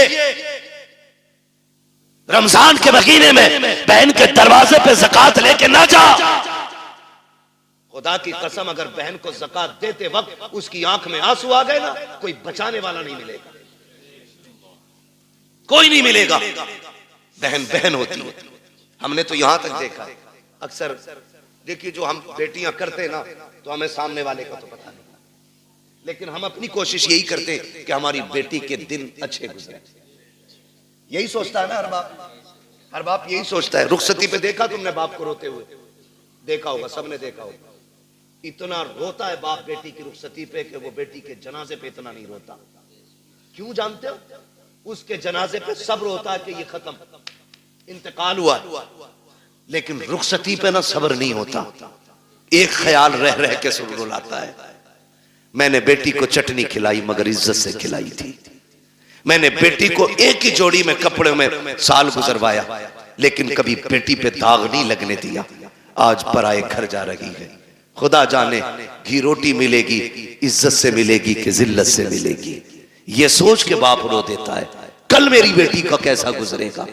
रमजान के महीने में बहन के दरवाजे पे ज़कात लेके ना जा। खुदा की कसम, अगर बहन को ज़कात देते वक्त उसकी आंख में आंसू आ गए ना, कोई बचाने वाला नहीं मिलेगा, कोई नहीं मिलेगा। बहन बहन होती है। हमने तो यहां तक देखा, अक्सर देखिए जो हम बेटियां करते ना, तो हमें सामने वाले का तो पता नहीं, लेकिन हम अपनी कोशिश यही करते कि हमारी बेटी के दिन अच्छे गुजरे। यही सोचता है ना हर बाप, हर बाप यही सोचता है। रुखसती पे देखा तुमने बाप को रोते हुए? देखा होगा, सबने देखा होगा। इतना रोता है बाप बेटी की रुखसती पे कि वो बेटी के जनाजे पे इतना नहीं रोता। क्यों जानते हो? उसके जनाजे पे सब्र होता है कि ये खत्म, इंतकाल हुआ, लेकिन रुखसती पे ना सब्र नहीं होता। एक ख्याल रह रह के सुर रुलाता है, मैंने बेटी को चटनी खिलाई मगर इज्जत से खिलाई थी। मैंने बेटी को एक ही जोड़ी में कपड़े में साल गुजरवाया, लेकिन कभी बेटी पे दाग नहीं लगने दिया। आज पराए घर जा रही है, खुदा जाने घी रोटी मिलेगी इज्जत से मिलेगी कि जिल्लत से मिलेगी। ये सोच के बाप रो देता है, कल मेरी बेटी का कैसा गुजरेगा।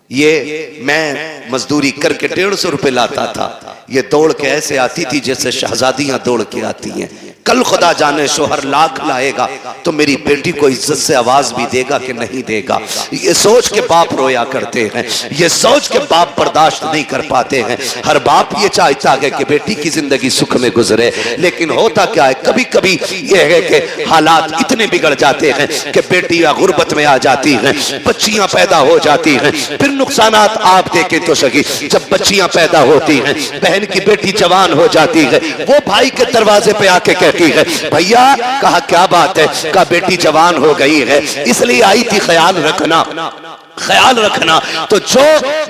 ये मैं मजदूरी करके 150 रुपए लाता था, ये दौड़ के ऐसे आती थी जैसे शहजादियां दौड़ के आती हैं। कल खुदा जाने शोहर लाख लाएगा तो मेरी बेटी को इज्जत से आवाज भी देगा कि नहीं देगा। ये सोच के बाप रोया करते हैं, ये सोच के बाप बर्दाश्त नहीं कर पाते हैं। हर बाप ये चाहता है कि बेटी की जिंदगी सुख में गुजरे, लेकिन होता क्या है, कभी कभी ये है कि हालात इतने बिगड़ जाते हैं कि बेटियां गुर्बत में आ जाती हैं, बच्चियां पैदा हो जाती हैं। फिर नुकसानात आप देखें तो सही, जब बच्चियां पैदा होती हैं, बहन की बेटी जवान हो जाती है, वो भाई के दरवाजे पे आके कहती है भैया, कहा क्या बात है, कहा बेटी जवान हो गई है इसलिए आई थी, ख्याल रखना। ख्याल रखना। तो जो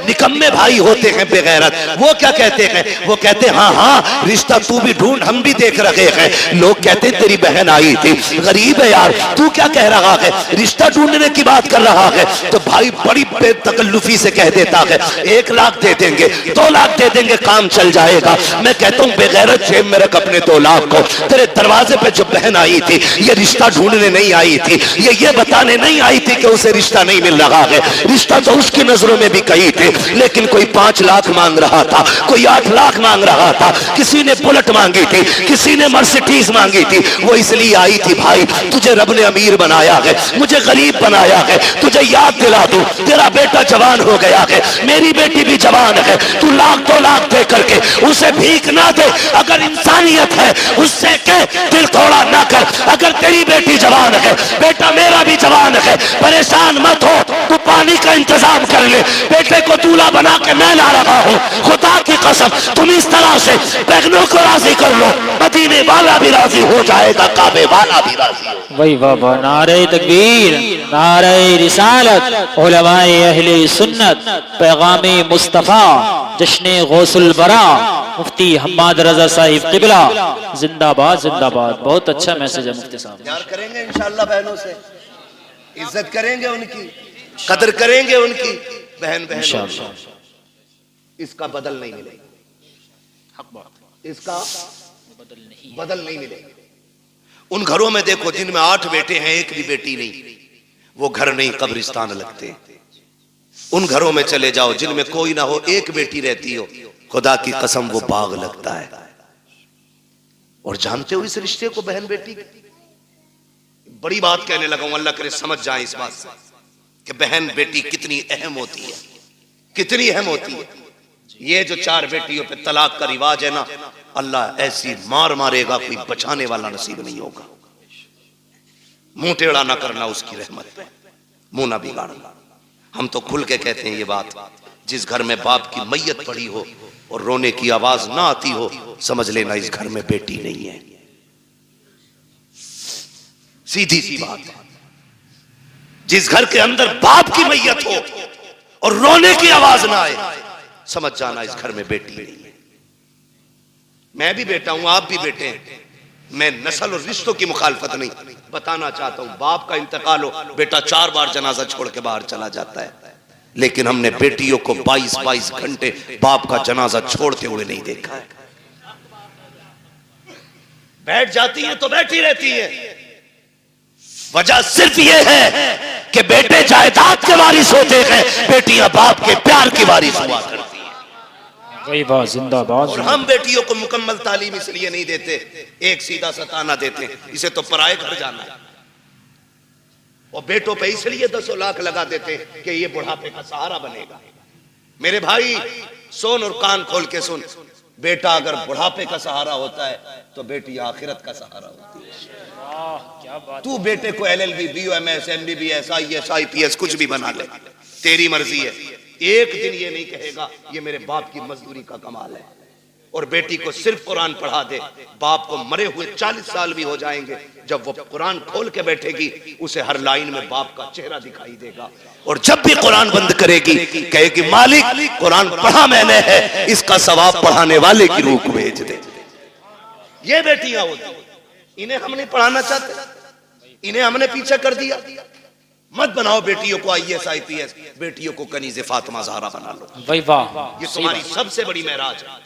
निकम्मे भाई होते हैं बेगैरत, वो क्या कहते हैं? वो कहते हैं हाँ हाँ रिश्ता तू भी ढूंढ, हम भी देख रहे हैं। लोग कहते हैं तेरी बहन आई थी, गरीब है यार, तू क्या कह रहा है, रिश्ता ढूंढने की बात कर रहा है। तो भाई बड़ी बेतकल्लुफी से कह देता है 1 लाख दे देंगे, 2 लाख दे देंगे, काम चल जाएगा। मैं कहता हूँ बेगैरत जेब में रख अपने 2 लाख को। तेरे दरवाजे पे जो बहन आई थी ये रिश्ता ढूंढने नहीं आई थी, ये बताने नहीं आई थी कि उसे रिश्ता नहीं मिल रहा है। रिश्ता तो उसकी नजरों में भी कही थी, लेकिन कोई 5 लाख मांग रहा था, कोई 8 लाख मांग रहा था, किसी ने बुलेट मांगी थी, किसी ने मर्सिडीज मांगी थी। वो इसलिए आई थी भाई तुझे रब ने अमीर बनाया है, मुझे गरीब बनाया है, तुझे याद दिला दूं तेरा बेटा जवान हो गया है, मेरी बेटी भी जवान है, तू 1-2 लाख दे करके उसे भीख ना दे। अगर इंसानियत है उससे कह दिल थोड़ा ना कर। अगर तेरी बेटी जवान है, बेटा मेरा भी जवान है, परेशान मत हो, तू पानी का इंतजाम कर ले, बेटे को दूल्हा बना के मैं ला रहा हूं। खुदा की कसम तुम इस तरह से बहनों को राजी कर लो, मदीने वाला भी राजी हो जाएगा, काबे वाला भी राजी हो। वही बाबा, नारे तकबीर, नारे रिसालत, उलमाए अहले सुन्नत, पैगामे मुस्तफा, जश्ने गौसुल बरा, मुफ्ती हम्माद रजा साहिब किबला, जिंदाबाद जिंदाबाद। बहुत अच्छा मैसेज है मुफ्ती साहब। प्यार करेंगे इंशाअल्लाह बहनों से, इज्जत करेंगे उनकी, कदर करेंगे उनकी, बहन बहन इसका बदल नहीं मिलेगा, इसका बदल नहीं मिलेगा। उन घरों में देखो जिनमें 8 बेटे हैं, एक भी बेटी नहीं, वो घर नहीं कब्रिस्तान लगते। उन घरों में चले जाओ जिनमें कोई ना हो, एक बेटी रहती हो, खुदा की कसम वो बाग लगता है। और जानते हो इस रिश्ते को बहन बेटी, बड़ी बात कहने लगा हूं, अल्लाह करे समझ जाए इस बात से कि बहन बेटी कितनी अहम होती है, कितनी अहम होती है। ये जो 4 बेटियों पे तलाक का रिवाज है ना, अल्लाह ऐसी मार मारेगा कोई बचाने वाला नसीब नहीं होगा। मुंह टेढ़ा ना करना उसकी रहमत पे, मुंह ना बिगाड़ना। हम तो खुल के कहते हैं ये बात, जिस घर में बाप की मैयत पड़ी हो और रोने की आवाज ना आती हो, समझ लेना इस घर में बेटी नहीं है। सीधी सी बात है। जिस घर के अंदर बाप की मैयत हो और रोने की आवाज ना आए, समझ जाना इस घर में बेटी नहीं है। मैं भी बेटा हूं, आप भी बेटे हैं। मैं नस्ल और रिश्तों की मुखालफत नहीं, बताना चाहता हूं बाप का इंतकाल हो, बेटा 4 बार जनाजा छोड़ के बाहर चला जाता है, लेकिन हमने बेटियों को 22-22 घंटे बाप का जनाजा छोड़ते हुए नहीं देखा है। बैठ जाती हैं तो बैठी रहती हैं। वजह सिर्फ ये है कि बेटे जायदाद के वारिस होते हैं, बेटियां बाप के प्यार की वारिस हुआ करती हैं। वही बात, जिंदाबाद। और हम बेटियों को मुकम्मल तालीम इसलिए नहीं देते, एक सीधा सा ताना देते हैं, इसे तो पराए घर जाना है। और बेटों पे इसलिए 10 लाख लगा देते हैं कि ये बुढ़ापे का सहारा बनेगा। मेरे भाई सुन और कान खोल के सुन, बेटा अगर बुढ़ापे का सहारा होता है तो बेटी आखिरत का सहारा होती है। तू बेटे को LLB, BOMS, MBBS, IAS, IPS कुछ भी बना ले, तेरी मर्जी है। एक दिन ये नहीं कहेगा ये मेरे बाप की मजदूरी का कमाल है। और बेटी को सिर्फ कुरान पढ़ा दे, बाप को मरे हुए 40 साल भी हो जाएंगे, जब वो कुरान खोल के बैठेगी उसे हर लाइन में बाप का चेहरा दिखाई देगा। और जब भी कुरान बंद करेगी कहेगी मालिक कुरान पढ़ा मैंने है, इसका सवाब पढ़ाने वाले की रूह को भेज दे। ये बेटियां होती, इन्हें हम नहीं पढ़ाना चाहते, इन्हें हमने पीछे कर दिया। मत बनाओ बेटियों को IAS IPS, बेटियों को कनीज़े फातिमा ज़हरा बना लो। भाई वाह, ये तुम्हारी सबसे बड़ी मेराज है।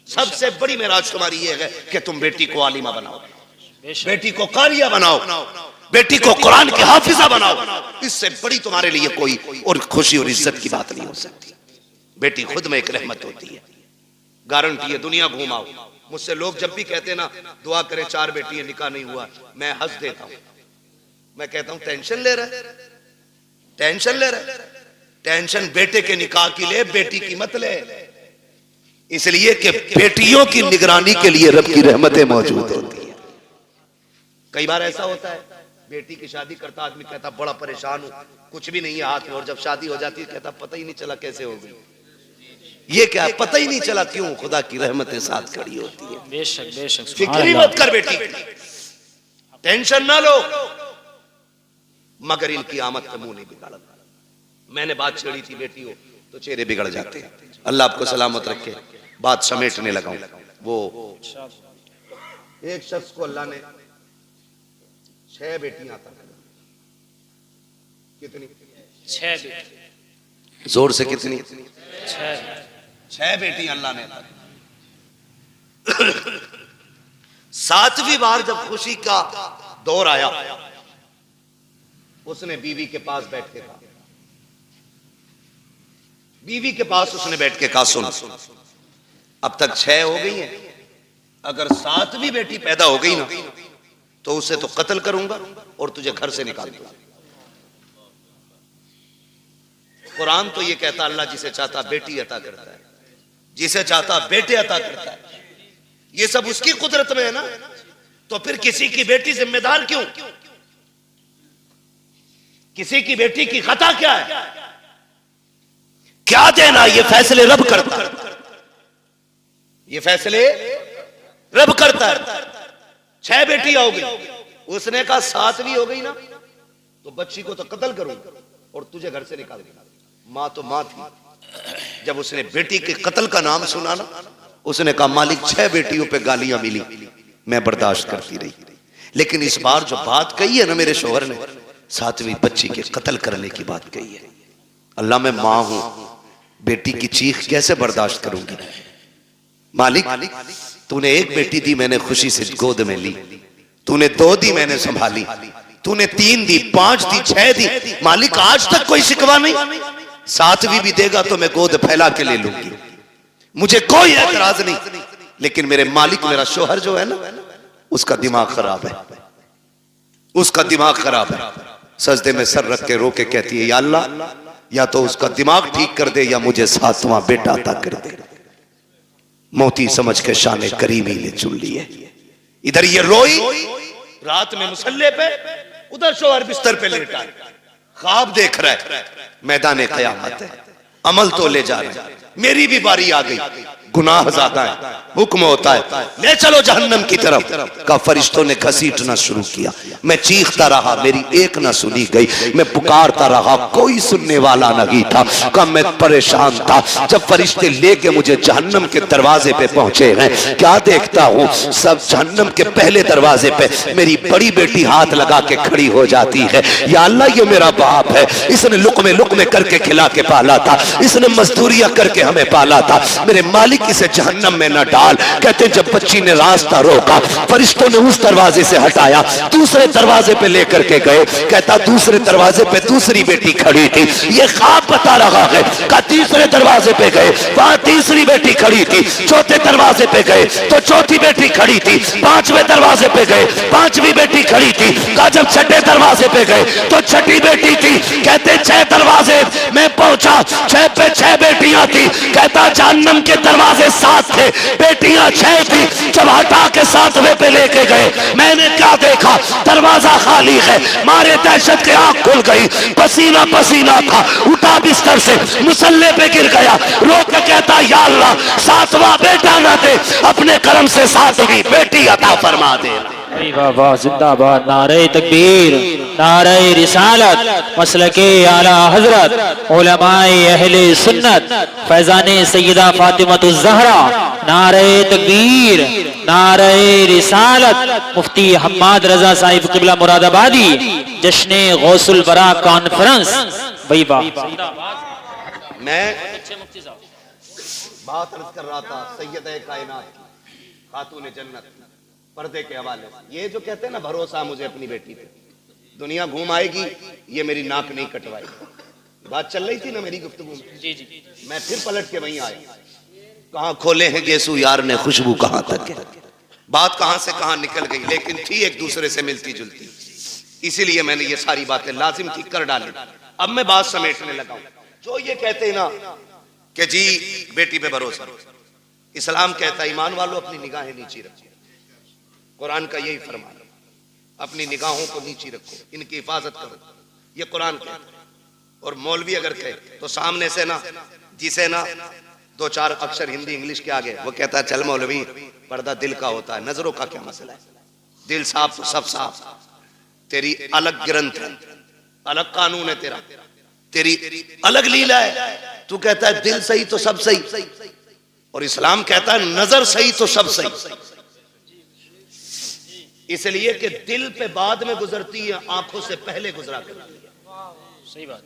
सबसे बड़ी मेराज तुम्हारी ये है कि तुम बेटी को आलिमा बनाओ, बेटी को कारिया बनाओ, बेटी को कुरान की हाफिजा बनाओ। इससे बड़ी तुम्हारे लिए कोई और खुशी और इज्जत की बात नहीं हो सकती। बेटी खुद में एक रहमत होती है, गारंटी है। दुनिया घुमाओ, मुझसे लोग जब भी कहते ना दुआ करें 4 बेटियां निकाह नहीं हुआ, मैं हंस देता हूं। मैं कहता हूं टेंशन ले रहा है, टेंशन ले रहा है। टेंशन बेटे के निकाह की ले, बेटी की मत ले। इसलिए कि बेटियों की निगरानी के लिए रब की रहमतें मौजूद होती हैं। कई बार ऐसा होता है बेटी की शादी करता आदमी कहता बड़ा परेशान हूं, कुछ भी नहीं है हाथ में, और जब शादी हो जाती है कहता पता ही नहीं चला कैसे हो गई। ये क्या पता ही नहीं चला, क्यों? खुदा की रहमतें साथ खड़ी होती है। बेशक बेशक, फिक्र मत कर बेटी, टेंशन ना लो, मगर इनकी आमद का मुंह नहीं बिगाड़ना। मैंने बात छेड़ी थी बेटी हो तो चेहरे बिगड़ जाते हैं। अल्लाह आपको सलामत रखे। बात समेटने लगा हूं। वो एक शख्स को अल्लाह ने 6 बेटियां अता की। कितनी? 6 बेटी। जोर से कितनी? 6 बेटियां अल्लाह ने अता की। 7वीं बार जब खुशी का दौर आया, उसने बीवी के पास बैठ के कहा, बीवी के पास उसने बैठ के कहा, सुन, अब तक 6 हो गई हैं, अगर 7वीं बेटी पैदा हो गई ना तो उसे तो कत्ल करूंगा और तुझे घर से निकाल दूंगा। कुरान तो ये कहता अल्लाह जिसे चाहता बेटी अता करता है, जिसे चाहता बेटे अता करता है। ये सब उसकी कुदरत में है ना, तो फिर किसी की बेटी जिम्मेदार क्यों? किसी की बेटी की खता क्या है? क्या देना? ये फैसले रब करता है, ये फैसले रब करता है। 6 बेटियां हो गई, उसने कहा 7वीं हो गई ना तो बच्ची को तो कत्ल करूंगा और तुझे घर से निकाल दूंगा। मां तो मां थी, जब उसने बेटी के कत्ल का नाम सुना ना, उसने कहा मालिक 6 बेटियों पे गालियां मिली, मैं बर्दाश्त करती रही, लेकिन इस बार जो बात कही है ना मेरे शोहर ने, 7वीं बच्ची के कत्ल करने की बात कही है। अल्लाह मैं मां हूं, बेटी की चीख कैसे बर्दाश्त करूंगी? मालिक तूने 1 बेटी दी, मैंने खुशी से गोद में ली, तूने 2 दी, मैंने संभाली, तूने 3 दी, 5 दी, 6 दी, मालिक आज तक कोई शिकवा नहीं। 7वीं भी देगा तो मैं गोद फैला के ले लूंगी, मुझे कोई एतराज नहीं, लेकिन मेरे मालिक मेरा शोहर जो है ना, उसका दिमाग खराब है, उसका दिमाग खराब है। सजदे में सर रख के रो के कहती है, या अल्लाह या तो उसका दिमाग ठीक कर दे या मुझे 7वां बेटा अता कर दे। मोती समझ के शाने करीमी ने चुन लिए। इधर ये रोई रात में मुसल्ले पे, उधर शोहर बिस्तर पे लेटा ख्वाब देख रहा है, मैदान क़यामत है, अमल तो ले जा रहे हैं, मेरी भी बारी आ गई, गुनाह ज्यादा है, हुक्म होता है ले चलो जहन्नम की तरफ का। फरिश्तों ने घसीटना शुरू किया, मैं चीखता रहा, मेरी एक ना सुनी गई, मैं पुकारता रहा, कोई सुनने वाला नहीं था, का मैं परेशान था। जब फरिश्ते लेके मुझे जहन्नम के दरवाजे पे पहुंचे हैं, क्या देखता हूं, सब जहन्नम के पहले दरवाजे पे मेरी बड़ी बेटी हाथ लगा के खड़ी हो जाती है। या अल्लाह ये मेरा बाप है, इसने लुकमे करके खिला के पाला था, इसने मजदूरियां करके हमें पाला था, मेरे मालिक इसे जहन्नम में न डाल। कहते जब बच्ची ने रास्ता रोका, फरिश्तों ने उस दरवाजे से हटाया, दूसरे दरवाजे पे लेकर के गए। कहता दूसरे दरवाजे पे दूसरी बेटी खड़ी थी, ये ख्वाब बता रहा है। का तीसरे दरवाजे पे गए, वहां तीसरी बेटी खड़ी थी, चौथे दरवाजे पे गए तो चौथी बेटी खड़ी थी, 5वें दरवाजे पे गए 5वीं बेटी खड़ी थी। का जब 6ठे दरवाजे पे गए तो 6ठी बेटी थी। कहते 6 दरवाजे मैं पहुंचा, 6 पे 6 बेटियां थी। कहता जहन्नम के दरवाजे 7 थे, बेटियां 6 थी। जब हटा के 7वें पे लेके गए, मैंने क्या देखा, दरवाजा खाली है। मारे दहशत के आंख खुल गई, पसीना पसीना था, उठा बिस्तर से, मुसल्ले पे गिर गया, रो के कहता या अल्लाह 7वां बेटा ना दे, अपने करम से 7वीं बेटी अता फरमा दे। वाह जिंदाबाद, नारे तकबीर, नारे रिसालत, मसलके आला हजरत, उलमाए अहले सुन्नत, फैजाने सैयदा फातिमतुज ज़हरा, नारे तकबीर, नारे रिसालत, मुफ्ती हम्माद रजा साहिब किबला मुरादाबादी, जश्ने गौसुल बरा कॉन्फ्रेंस। भाई वाह, मैं बात अर्ज कर रहा था सैयद कायनात की, खातून जन्नत, पर्दे के हवाले से। ये जो कहते हैं ना भरोसा मुझे अपनी बेटी पे, दुनिया घूम आएगी, ये मेरी नाक नहीं कटवाएगी। बात चल रही थी ना मेरी गुफ्तगू में, जी जी, मैं फिर पलट के वहीं आया। कहां खोले हैं गेसू यार ने खुशबू कहां तक है। बात कहां से कहां निकल गई, लेकिन थी एक दूसरे से मिलती जुलती, इसीलिए मैंने ये सारी बातें लाजिम थी कर डाली। अब मैं बात समेटने लगा हूं। जो ये कहते हैं ना कि जी बेटी पे भरोसा, इस्लाम कहता है ईमान वालों अपनी निगाहें नीची रखो। कुरान का यही फरमान, अपनी निगाहों को नीची रखो, इनकी हिफाजत करो, ये कुरान कहता है। और मौलवी अगर कहे तो सामने से ना, जिसे ना 2-4 अक्षर हिंदी इंग्लिश के आगे, वो कहता है चल मौलवी पर्दा दिल का होता है, नजरों का क्या मसला है, दिल साफ तो सब साफ, तेरी अलग ग्रंथ है, अलग कानून है तेरा, तेरी अलग लीला है। तू कहता है दिल सही तो सब सही, और इस्लाम कहता है नजर सही तो सब सही। इसलिए कि दिल पे बाद में गुजरती है, आंखों से पहले गुजरा करती है। सही बात।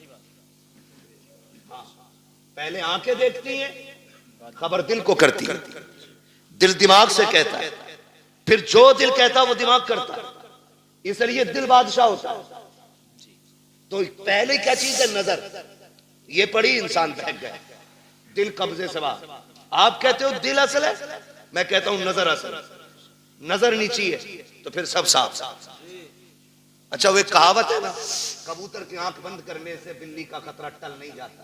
पहले आंखें देखती हैं, खबर दिल को करती है। दिल दिमाग से कहता है, फिर जो दिल कहता है वो दिमाग करता है। इसलिए दिल बादशाह होता है। तो पहले क्या चीज है? नजर। ये पड़ी, इंसान बहक गए, दिल कब्जे से बाहर। आप कहते हो दिल असल है, मैं कहता हूं नजर असल। नजर नीची है तो फिर सब साफ। अच्छा, वो कहावत है ना, कबूतर की आंख बंद करने से बिल्ली का खतरा टल नहीं जाता,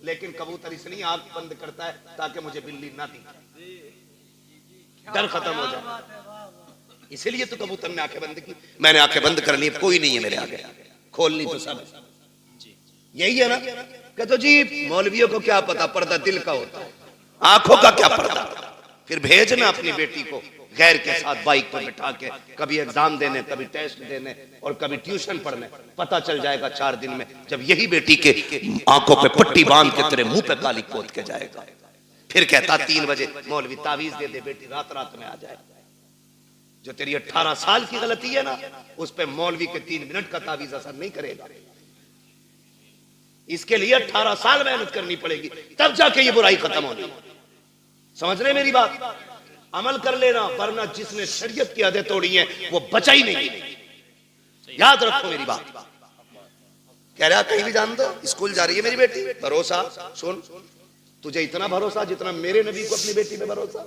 लेकिन कबूतर इसलिए आंख बंद करता है ताकि मुझे बिल्ली ना दिखे, डर खत्म हो जाए। इसीलिए तो कबूतर ने आंखें बंद की। मैंने आंखें बंद कर ली, कोई नहीं है मेरे आगे, खोलनी तो सब। यही है ना? कहते जी मौलवियों को क्या पता, पर्दा दिल का होता है, आंखों का क्या पर्दा। फिर भेजना अपनी बेटी को गैर के साथ बाइक पर बिठा के, कभी एग्जाम देने, कभी टेस्ट देने, और कभी ट्यूशन पढ़ने। पता चल जाएगा 4 दिन में, जब यही बेटी के आंखों पे पट्टी बांध के तेरे मुंह पे काली पोत के जाएगा। फिर कहता 3 बजे मौलवी तावीज दे दे, बेटी रात रात में आ जाए। जो तेरी 18 साल की गलती है ना, उस पे मौलवी के 3 मिनट का तावीज असर नहीं करेगा। इसके लिए 18 साल मेहनत करनी पड़ेगी, तब जाके ये बुराई खत्म होगी। समझ रहे मेरी बात? अमल कर लेना, वरना जिसने शरीयत की हदें तोड़ी हैं वो बचा ही नहीं। याद रखो मेरी बात। कह रहा कहीं भी जान दो, स्कूल जा रही है मेरी बेटी, भरोसा। सुन, तुझे इतना भरोसा जितना मेरे नबी को अपनी बेटी पे भरोसा।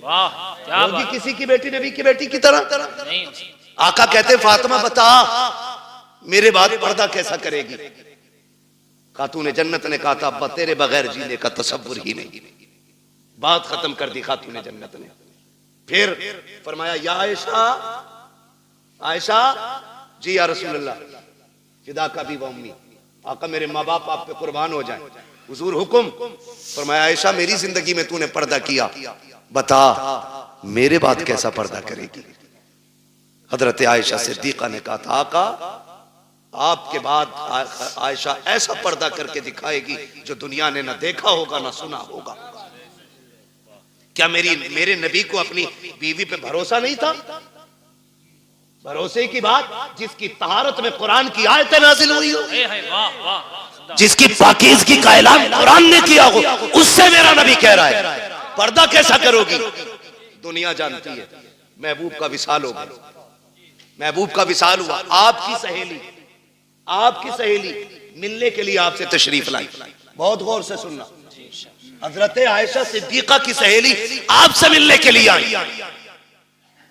वाह, क्या होगी किसी की बेटी नबी की बेटी की तरह नहीं। आका कहते फातिमा बता मेरे बाद पर्दा कैसा करेगी? खातून जन्नत ने कहा था अब्बा तेरे बगैर जीने का तसव्वुर ही नहीं। बात खत्म कर दी खातून जन्नत ने। फिर फरमाया या आयशा, आयशा जी या रसूल अल्लाह, फिदा का भी व उम्मी, आका मेरे माँ बाप आप पे कुर्बान हो जाएं। हुजूर हुक्म। फरमाया आयशा मेरी जिंदगी में तूने पर्दा किया, बता मेरे बाद कैसा पर्दा करेगी? हजरत आयशा सिद्दीका ने कहा था आका आपके बाद आयशा ऐसा पर्दा करके दिखाएगी जो दुनिया ने ना देखा होगा ना सुना होगा। क्या मेरे नबी को अपनी बीवी पे भरोसा नहीं था? भरोसे की बात, जिसकी तहारत में कुरान की आयतें नाजिल हुई हो, जिसकी पाकीज़गी का ऐलान कुरान ने किया हो, उससे मेरा नबी कह रहा है पर्दा कैसा करोगी? दुनिया जानती है महबूब का विसाल हो गया, महबूब का विसाल हुआ। आपकी सहेली मिलने के लिए आपसे तशरीफ लाई। बहुत गौर से सुनना, हजरत आयशा सिद्दीका की सहेली आपसे मिलने के लिए आई,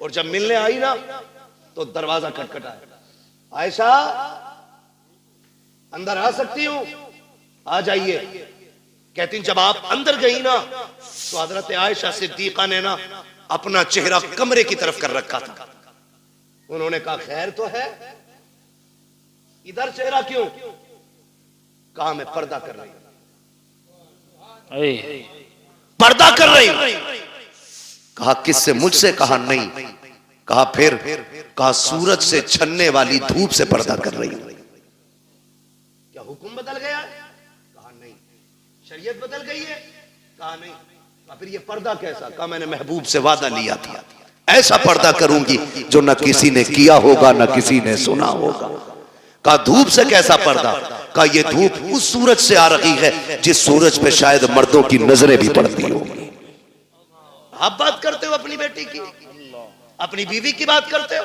और जब मिलने आई ना तो दरवाजा खटखटाया। आयशा अंदर आ सकती हूं? आ जाइए। कहती जब आप अंदर गई ना तो हजरत आयशा सिद्दीका ने ना अपना चेहरा कमरे की तरफ कर रखा था। उन्होंने कहा खैर तो है, इधर चेहरा क्यों? कहा मैं पर्दा कर रही हूं। पर्दा कर रही हूं। कहा किससे? मुझसे। कहा नहीं। कहा फिर? कहा सूरज से छनने वाली धूप से पर्दा कर रही हूं। क्या हुक्म बदल गया? कहा नहीं। शरीयत बदल गई है? कहा नहीं। कहा फिर ये पर्दा कैसा? कहा मैंने महबूब से वादा लिया था ऐसा पर्दा करूंगी जो न किसी ने किया होगा न किसी ने सुना होगा। कहा धूप से कैसा पर्दा? कहा ये धूप उस सूरज से आ रही है जिस सूरज पे शायद मर्दों की नजरें भी पड़ती होंगी। आप बात करते हो अपनी बेटी की, अपनी बीवी की बात करते हो।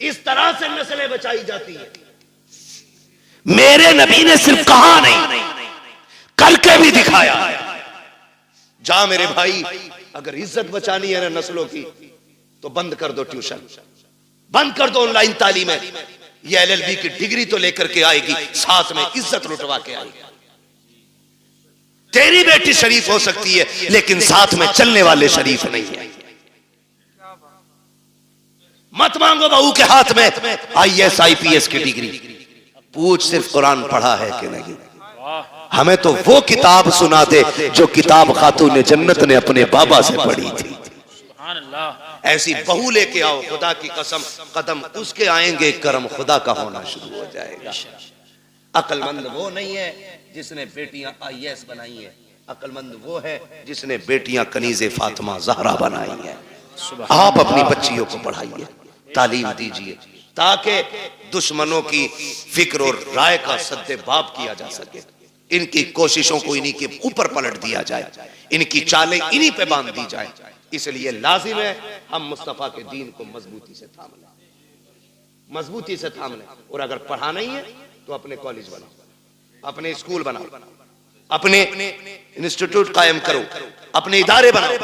इस तरह से नस्लें बचाई जाती है। मेरे नबी ने सिर्फ कहा नहीं करके भी दिखाया। जा मेरे भाई, अगर इज्जत बचानी है ना नस्लों की तो बंद कर दो ट्यूशन, बंद कर दो ऑनलाइन तालीमें। ये एलएलबी की डिग्री तो लेकर के आएगी, साथ में इज्जत लुटवा के आएगी। तेरी बेटी शरीफ हो सकती है लेकिन साथ में चलने वाले शरीफ नहीं है। मत मांगो बहू के हाथ में IAS IPS की डिग्री, पूछ सिर्फ कुरान पढ़ा है कि नहीं। हमें तो वो किताब सुना दे जो किताब खातून जन्नत ने अपने बाबा से पढ़ी थी। ऐसी बहू लेके आओ, खुदा की कसम कदम उसके आएंगे, करम खुदा का होना शुरू हो जाएगा। अक्लमंद वो नहीं है जिसने बेटियां IAS बनाई है, अक्लमंद वो है जिसने बेटियां कनीज़े फातिमा ज़हरा बनाई है। आप अपनी बच्चियों को पढ़ाइए, तालीम दीजिए, ताकि दुश्मनों की फिक्र और राय का सद्देबाब किया जा सके। इनकी कोशिशों को इन्हीं के ऊपर पलट दिया जाए, इनकी चालें इन्हीं पे बांध दी जाए। इसलिए लाजिम है हम मुस्तफा के दीन को मजबूती से थाम लें, मजबूती से थाम लें। और अगर पढ़ाना ही है तो अपने कॉलेज बनाओ, अपने स्कूल बनाओ, अपने इंस्टीट्यूट कायम करो, अपने इदारे बनाओ,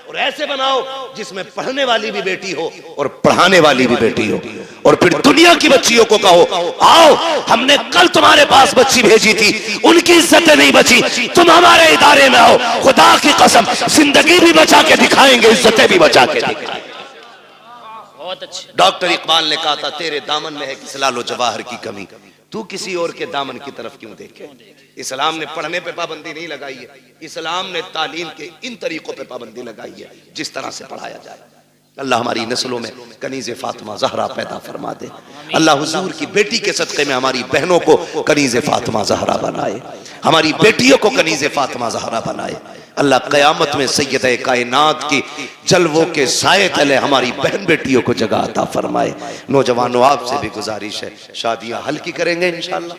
और ऐसे बनाओ जिसमें पढ़ने वाली भी बेटी हो और पढ़ाने वाली भी बेटी हो। और फिर दुनिया की बच्चियों को कहो, आओ हमने कल तुम्हारे पास बच्ची भेजी थी, उनकी इज्जतें नहीं बची, तुम हमारे इदारे में आओ, खुदा की कसम जिंदगी भी बचा के दिखाएंगे, इज्जतें भी बचा के दिखाएंगे। बहुत अच्छे। डॉक्टर इकबाल ने कहा था, तेरे दामन में है किस लालो जवाहर की कमी, तू किसी और के दामन की तरफ क्यों देखे। इस्लाम ने पढ़ने पे पाबंदी नहीं लगाई है, इस्लाम ने तालीम के इन तरीकों पे पाबंदी लगाई है जिस तरह से पढ़ाया जाए। अल्लाह हमारी नस्लों में कनीज़े फातिमा ज़हरा पैदा फरमा दे। अल्लाह हुजूर की बेटी के सदक़े में हमारी बहनों को कनीज़े फातिमा ज़हरा बनाए, हमारी बेटियों को कनीज़े फातिमा ज़हरा बनाए। अल्लाह क़यामत में सय्यद कायनात की जलवों के साए तले हमारी बहन बेटियों को जगह अता फरमाए। नौजवानों, आपसे भी गुजारिश है, शादियां हल्की करेंगे इंशाअल्लाह,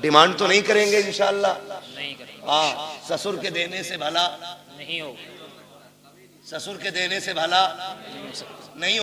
डिमांड तो नहीं करेंगे इंशाअल्लाह। हाँ, ससुर के देने से भला नहीं होगा, ससुर के देने से भला नहीं